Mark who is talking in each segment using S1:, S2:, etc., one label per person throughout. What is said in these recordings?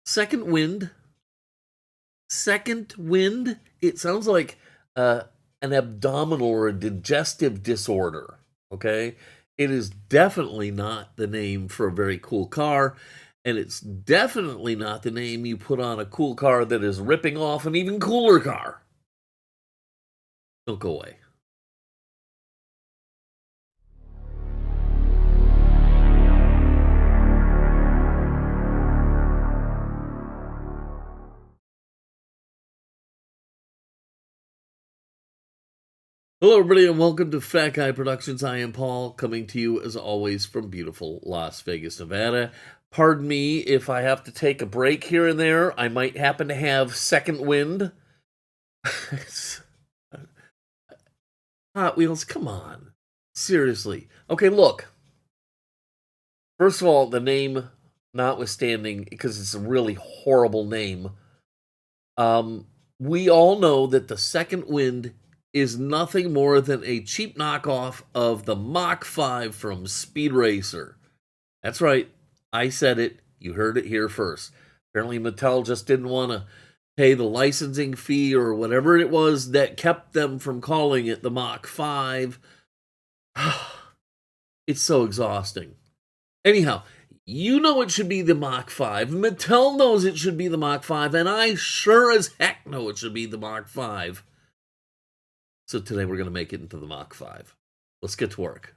S1: Second wind. Second wind. It sounds like an abdominal or a digestive disorder. Okay. It is definitely not the name for a very cool car. And it's definitely not the name you put on a cool car that is ripping off an even cooler car. Don't go away. Hello, everybody, and welcome to Fat Guy Productions. I am Paul, coming to you as always from beautiful Las Vegas, Nevada. Pardon me if I have to take a break here and there. I might happen to have second wind. Hot Wheels, come on. Seriously. Okay, look. First of all, the name notwithstanding, because it's a really horrible name, we all know that the second wind is nothing more than a cheap knockoff of the Mach 5 from Speed Racer. That's right. I said it. You heard it here first. Apparently Mattel just didn't want to pay the licensing fee or whatever it was that kept them from calling it the Mach 5. It's so exhausting. Anyhow, you know it should be the Mach 5. Mattel knows it should be the Mach 5, and I sure as heck know it should be the Mach 5. So today we're going to make it into the Mach 5. Let's get to work.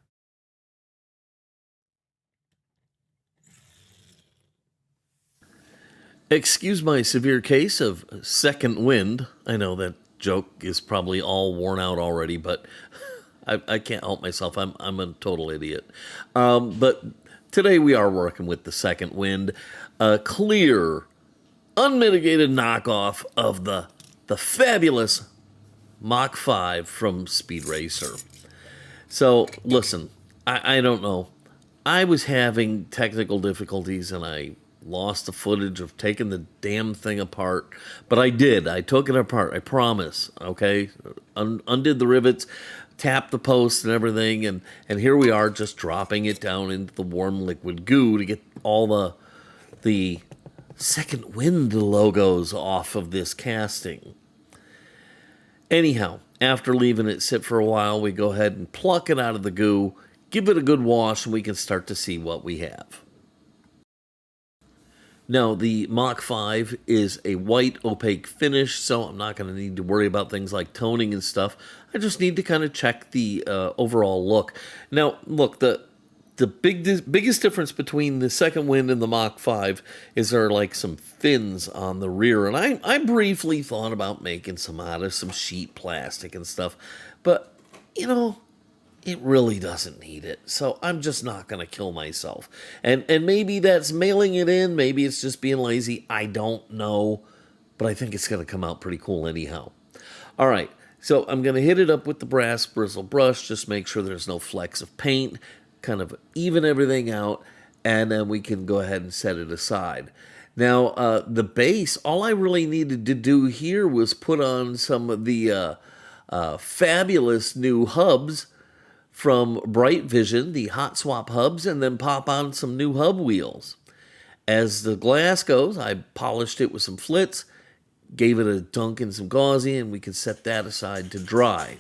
S1: Excuse my severe case of second wind. I know that joke is probably all worn out already, but I can't help myself. I'm a total idiot. But today we are working with the second wind, a clear, unmitigated knockoff of the fabulous Mach 5 from Speed Racer. So, listen, I don't know. I was having technical difficulties and I lost the footage of taking the damn thing apart. But I did. I took it apart. I promise. Okay? Undid the rivets, tapped the posts and everything. And here we are just dropping it down into the warm liquid goo to get all the second wind logos off of this casting. Anyhow, after leaving it sit for a while, we go ahead and pluck it out of the goo, give it a good wash, and we can start to see what we have. Now, the Mach 5 is a white opaque finish, so I'm not going to need to worry about things like toning and stuff. I just need to kind of check the overall look. Now, look, the biggest difference between the second wind and the Mach 5 is there are like some fins on the rear. And I briefly thought about making some out of some sheet plastic and stuff. But, you know, it really doesn't need it. So I'm just not going to kill myself. And maybe that's mailing it in. Maybe it's just being lazy. I don't know. But I think it's going to come out pretty cool anyhow. All right. So I'm going to hit it up with the brass bristle brush. Just make sure there's no flecks of paint. Kind of even everything out, and then we can go ahead and set it aside. Now, the base, all I really needed to do here was put on some of the fabulous new hubs from Bright Vision, the hot swap hubs, and then pop on some new hub wheels. As the glass goes, I polished it with some Flitz, gave it a dunk in some gauzy, and we can set that aside to dry.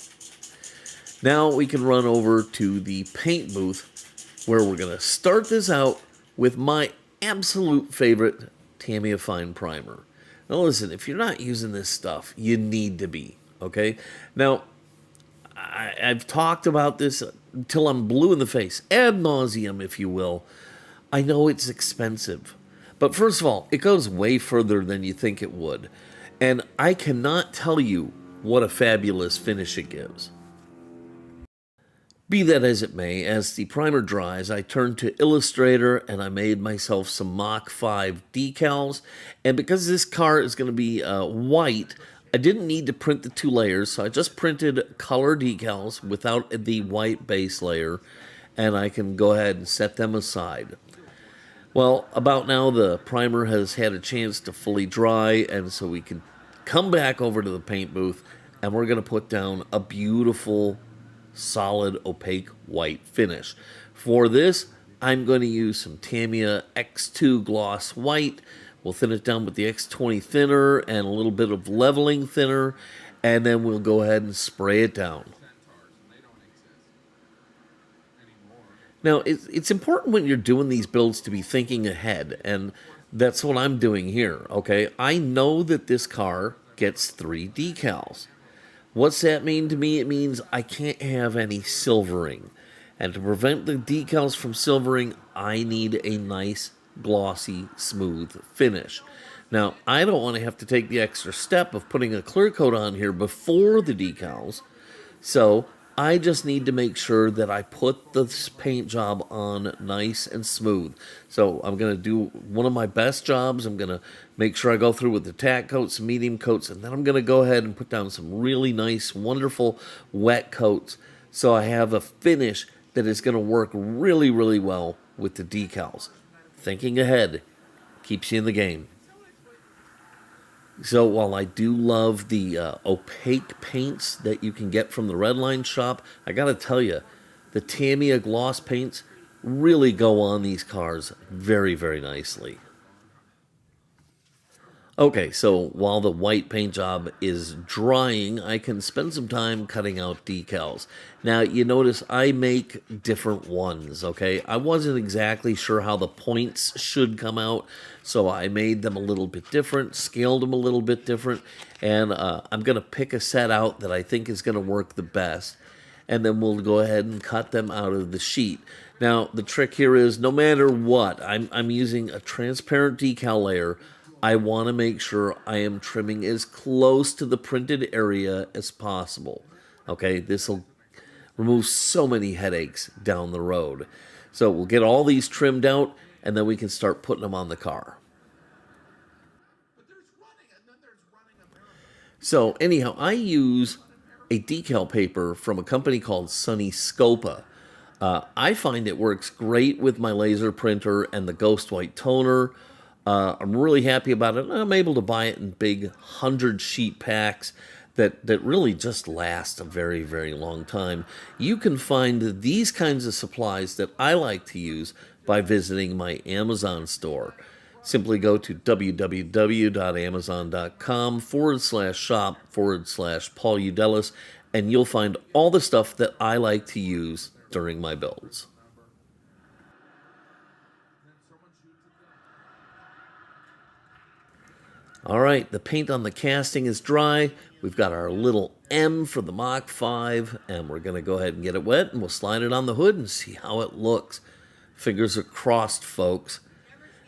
S1: Now we can run over to the paint booth where we're going to start this out with my absolute favorite Tamiya Fine Primer. Now listen, if you're not using this stuff, you need to be, okay? Now, I've talked about this until I'm blue in the face, ad nauseum, if you will. I know it's expensive, but first of all, it goes way further than you think it would. And I cannot tell you what a fabulous finish it gives. Be that as it may, as the primer dries, I turned to Illustrator and I made myself some Mach 5 decals. And because this car is going to be white, I didn't need to print the two layers, so I just printed color decals without the white base layer, and I can go ahead and set them aside. Well, about now the primer has had a chance to fully dry, and so we can come back over to the paint booth, and we're going to put down a beautiful solid opaque white finish. For this, I'm going to use some Tamiya X2 Gloss White. We'll thin it down with the X20 thinner and a little bit of leveling thinner, and then we'll go ahead and spray it down. Now, it's important when you're doing these builds to be thinking ahead, and that's what I'm doing here, okay? I know that this car gets 3 decals. What's that mean to me? It means I can't have any silvering. And to prevent the decals from silvering, I need a nice, glossy, smooth finish. Now, I don't want to have to take the extra step of putting a clear coat on here before the decals, so I just need to make sure that I put this paint job on nice and smooth. So I'm going to do one of my best jobs. I'm going to make sure I go through with the tack coats, medium coats, and then I'm going to go ahead and put down some really nice, wonderful wet coats. So I have a finish that is going to work really, really well with the decals. Thinking ahead keeps you in the game. So while I do love the opaque paints that you can get from the Redline shop, I gotta tell you, the Tamiya gloss paints really go on these cars very, very nicely. Okay, so while the white paint job is drying, I can spend some time cutting out decals. Now, you notice I make different ones, okay? I wasn't exactly sure how the points should come out, so I made them a little bit different, scaled them a little bit different, and I'm going to pick a set out that I think is going to work the best, and then we'll go ahead and cut them out of the sheet. Now, the trick here is no matter what, I'm using a transparent decal layer. I want to make sure I am trimming as close to the printed area as possible. Okay, this will remove so many headaches down the road. So we'll get all these trimmed out, and then we can start putting them on the car. So anyhow, I use a decal paper from a company called Sunny Scopa. I find it works great with my laser printer and the Ghost White toner. I'm really happy about it. I'm able to buy it in big 100-sheet packs that really just last a very, very long time. You can find these kinds of supplies that I like to use by visiting my Amazon store. Simply go to www.amazon.com/shop/Paul Udelis, and you'll find all the stuff that I like to use during my builds. All right, the paint on the casting is dry. We've got our little M for the Mach 5, and we're going to go ahead and get it wet, and we'll slide it on the hood and see how it looks. Fingers are crossed, folks.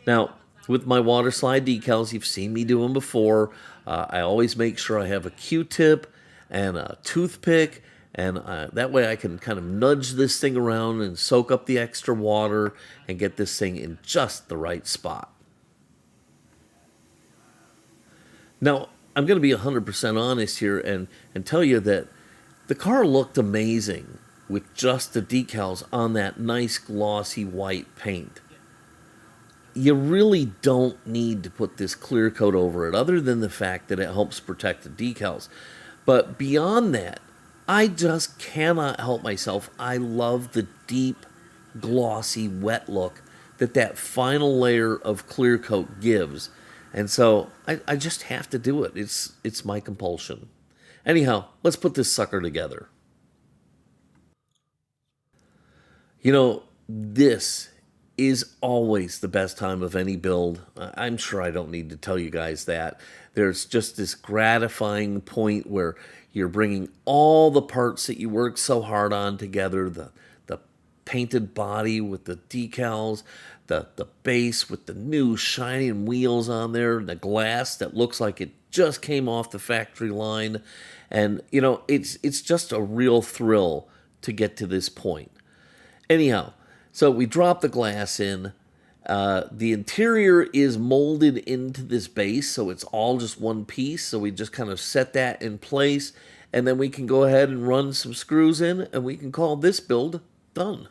S1: Now, with my water slide decals, you've seen me do them before. I always make sure I have a Q-tip and a toothpick, and that way I can kind of nudge this thing around and soak up the extra water and get this thing in just the right spot. Now, I'm going to be 100% honest here and tell you that the car looked amazing with just the decals on that nice glossy white paint. You really don't need to put this clear coat over it other than the fact that it helps protect the decals. But beyond that, I just cannot help myself. I love the deep, glossy, wet look that final layer of clear coat gives. And so I just have to do it. It's my compulsion. Anyhow, let's put this sucker together. You know, this is always the best time of any build. I'm sure I don't need to tell you guys that. There's just this gratifying point where you're bringing all the parts that you worked so hard on together, the painted body with the decals, the base with the new shining wheels on there, the glass that looks like it just came off the factory line. And, you know, it's just a real thrill to get to this point. Anyhow, so we drop the glass in. The interior is molded into this base, so it's all just one piece. So we just kind of set that in place, and then we can go ahead and run some screws in, and we can call this build done.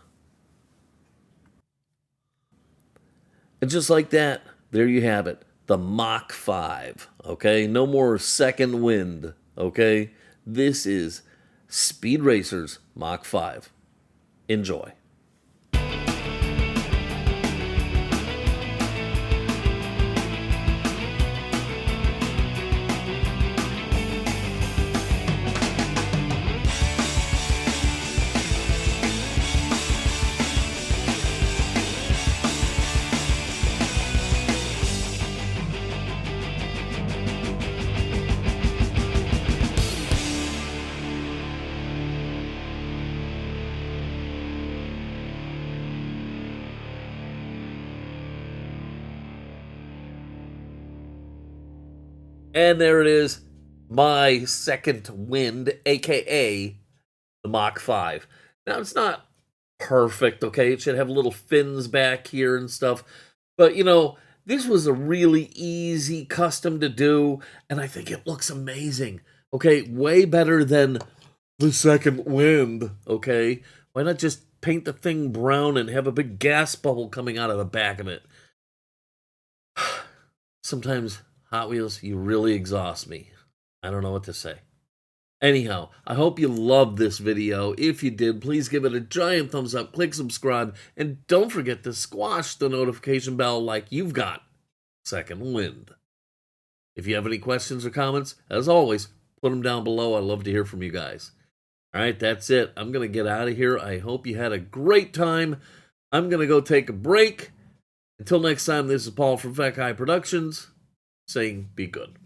S1: And just like that, there you have it, the Mach 5, okay? No more second wind, okay? This is Speed Racer's Mach 5. Enjoy. And there it is, my second wind, aka the Mach 5. Now, it's not perfect, okay? It should have little fins back here and stuff. But, this was a really easy custom to do, and I think it looks amazing. Okay, way better than the second wind, okay? Why not just paint the thing brown and have a big gas bubble coming out of the back of it? Sometimes, Hot Wheels, you really exhaust me. I don't know what to say. Anyhow, I hope you loved this video. If you did, please give it a giant thumbs up, click subscribe, and don't forget to squash the notification bell like you've got second wind. If you have any questions or comments, as always, put them down below. I'd love to hear from you guys. All right, that's it. I'm going to get out of here. I hope you had a great time. I'm going to go take a break. Until next time, this is Paul from Vix Productions saying be good.